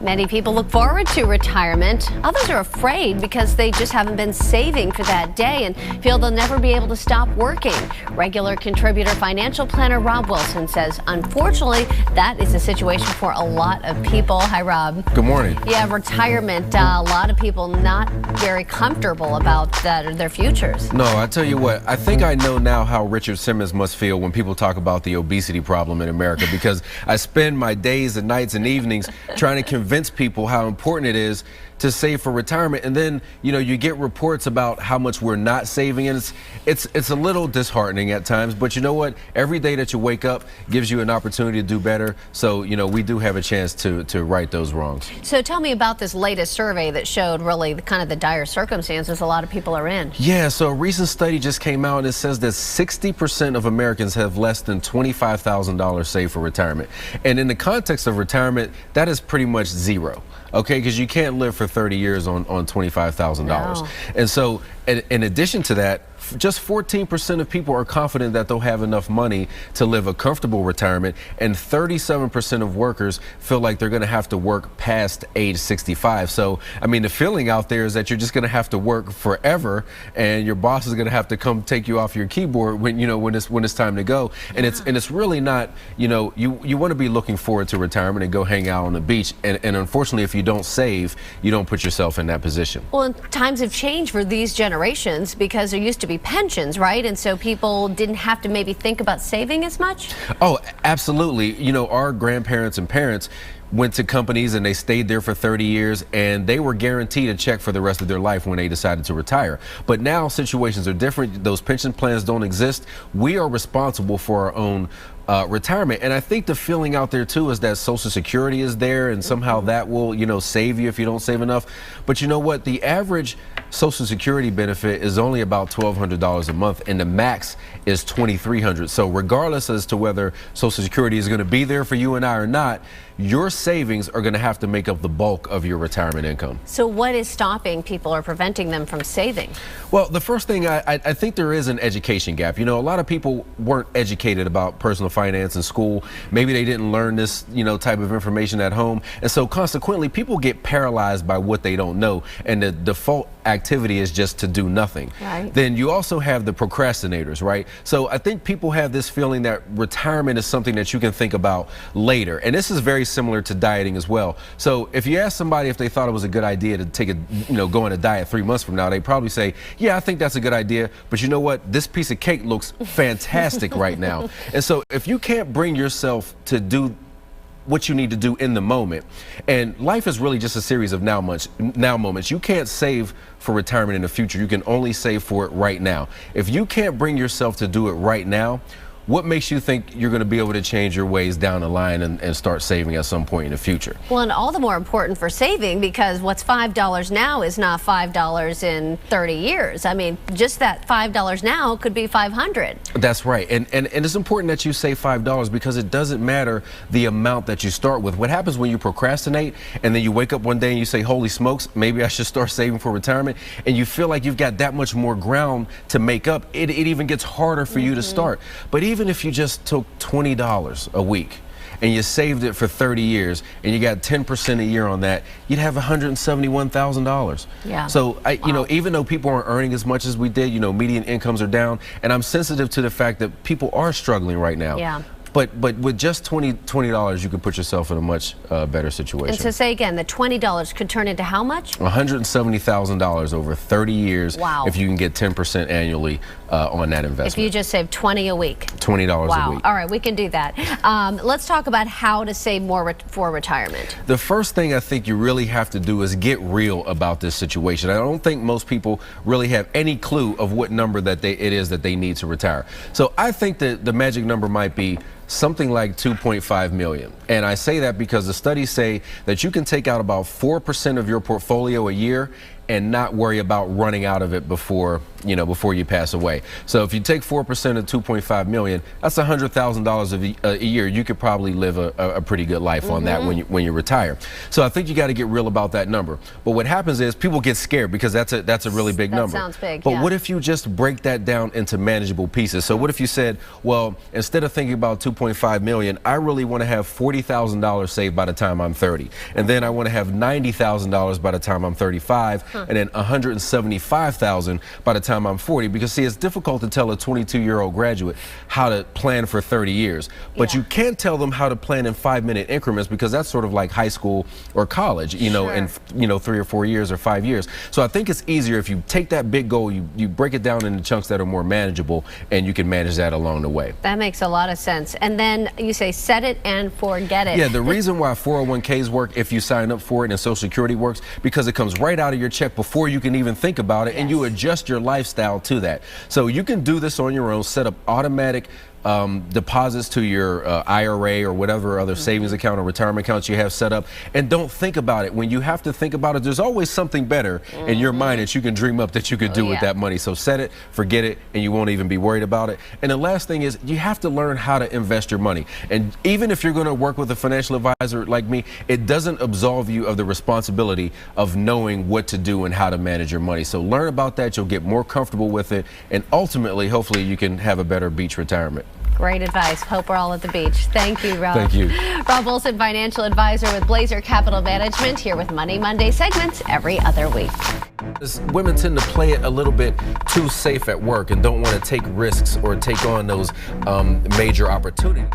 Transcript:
Many people look forward to retirement. Others are afraid because they just haven't been saving for that day and feel they'll never be able to stop working. Regular contributor financial planner Rob Wilson says, unfortunately, that is the situation for a lot of people. Hi, Rob. Good morning. Yeah, retirement. A lot of people not very comfortable about their futures. No, I tell you what, I think I know now how Richard Simmons must feel when people talk about the obesity problem in America, because I spend my days and nights and evenings trying to convince people how important it is to save for retirement, and then you get reports about how much we're not saving, and it's a little disheartening at times. But you know what? Every day that you wake up gives you an opportunity to do better. So we do have a chance to right those wrongs. So tell me about this latest survey that showed really the dire circumstances a lot of people are in. Yeah, so a recent study just came out and it says that 60% of Americans have less than $25,000 saved for retirement, and in the context of retirement, that is pretty much zero. Okay, because you can't live for 30 years on $25,000. No. And so in addition to that, just 14% of people are confident that they'll have enough money to live a comfortable retirement, and 37% of workers feel like they're going to have to work past age 65. So, I mean, the feeling out there is that you're just going to have to work forever, and your boss is going to have to come take you off your keyboard when it's time to go. And it's really not, you want to be looking forward to retirement and go hang out on the beach. And unfortunately, if you don't save, you don't put yourself in that position. Well, and times have changed for these generations because there used to be pensions, right? And so people didn't have to maybe think about saving as much? Oh, absolutely. Our grandparents and parents went to companies and they stayed there for 30 years and they were guaranteed a check for the rest of their life when they decided to retire. But now situations are different. Those pension plans don't exist. We are responsible for our own retirement. And I think the feeling out there too is that Social Security is there and somehow that will, save you if you don't save enough. But you know what? The average Social Security benefit is only about $1,200 a month, and the max is $2,300. So regardless as to whether Social Security is going to be there for you and I or not, your savings are going to have to make up the bulk of your retirement income. So what is stopping people or preventing them from saving? Well, the first thing, I think there is an education gap. A lot of people weren't educated about personal finance in school. Maybe they didn't learn this, type of information at home. And so consequently, people get paralyzed by what they don't know. And the default activity is just to do nothing. Right. Then you also have the procrastinators, right? So I think people have this feeling that retirement is something that you can think about later. And this is very similar to dieting as well. So if you ask somebody if they thought it was a good idea to take go on a diet 3 months from now, they probably say, yeah, I think that's a good idea. But you know what? This piece of cake looks fantastic right now. And so if you can't bring yourself to do what you need to do in the moment, and life is really just a series of now moments. You can't save for retirement in the future. You can only save for it right now. If you can't bring yourself to do it right now, what makes you think you're going to be able to change your ways down the line and start saving at some point in the future? Well, and all the more important for saving, because what's $5 now is not $5 in 30 years. I mean, just that $5 now could be $500. That's right. And it's important that you save $5 because it doesn't matter the amount that you start with. What happens when you procrastinate and then you wake up one day and you say, holy smokes, maybe I should start saving for retirement, and you feel like you've got that much more ground to make up, it even gets harder for you to start. But even if you just took $20 a week and you saved it for 30 years and you got 10% a year on that, you'd have $171,000. Yeah. So even though people aren't earning as much as we did, median incomes are down, and I'm sensitive to the fact that people are struggling right now. Yeah. But with just $20, you could put yourself in a much better situation. And so say again, the $20 could turn into how much? $170,000 over 30 years. Wow. If you can get 10% annually on that investment. If you just save $20 a week. $20 wow. a week. All right, we can do that. Let's talk about how to save more for retirement. The first thing I think you really have to do is get real about this situation. I don't think most people really have any clue of what number that it is that they need to retire. So I think that the magic number might be something like 2.5 million. And I say that because the studies say that you can take out about 4% of your portfolio a year and not worry about running out of it before you pass away. So if you take 4% of 2.5 million, that's $100,000 a year. You could probably live a pretty good life on that when you retire. So I think you got to get real about that number. But what happens is people get scared because that's a really big number. That sounds big. But what if you just break that down into manageable pieces? So what if you said, well, instead of thinking about 2.5 million, I really want to have $40,000 saved by the time I'm 30, and then I want to have $90,000 by the time I'm 35, and then $175,000 by the time I'm 40. Because see, it's difficult to tell a 22-year-old graduate how to plan for 30 years, but you can tell them how to plan in 5-minute increments, because that's sort of like high school or college, in 3 or 4 years or 5 years. So I think it's easier if you take that big goal, you break it down into chunks that are more manageable, and you can manage that along the way. That makes a lot of sense. And then you say set it and forget it. Yeah, the reason why 401ks work if you sign up for it and Social Security works, because it comes right out of your check before you can even think about it, and you adjust your lifestyle to that. So you can do this on your own, set up automatic deposits to your IRA or whatever other savings account or retirement accounts you have set up, and don't think about it. When you have to think about it, there's always something better in your mind that you can dream up that you could do with that money. So set it, forget it, and you won't even be worried about it. And the last thing is, you have to learn how to invest your money. And even if you're going to work with a financial advisor like me, it doesn't absolve you of the responsibility of knowing what to do and how to manage your money. So learn about that, you'll get more comfortable with it, and ultimately, hopefully, you can have a better beach retirement. Great advice. Hope we're all at the beach. Thank you, Rob. Thank you. Rob Wilson, financial advisor with Blazer Capital Management, here with Money Monday segments every other week. Women tend to play it a little bit too safe at work and don't want to take risks or take on those major opportunities.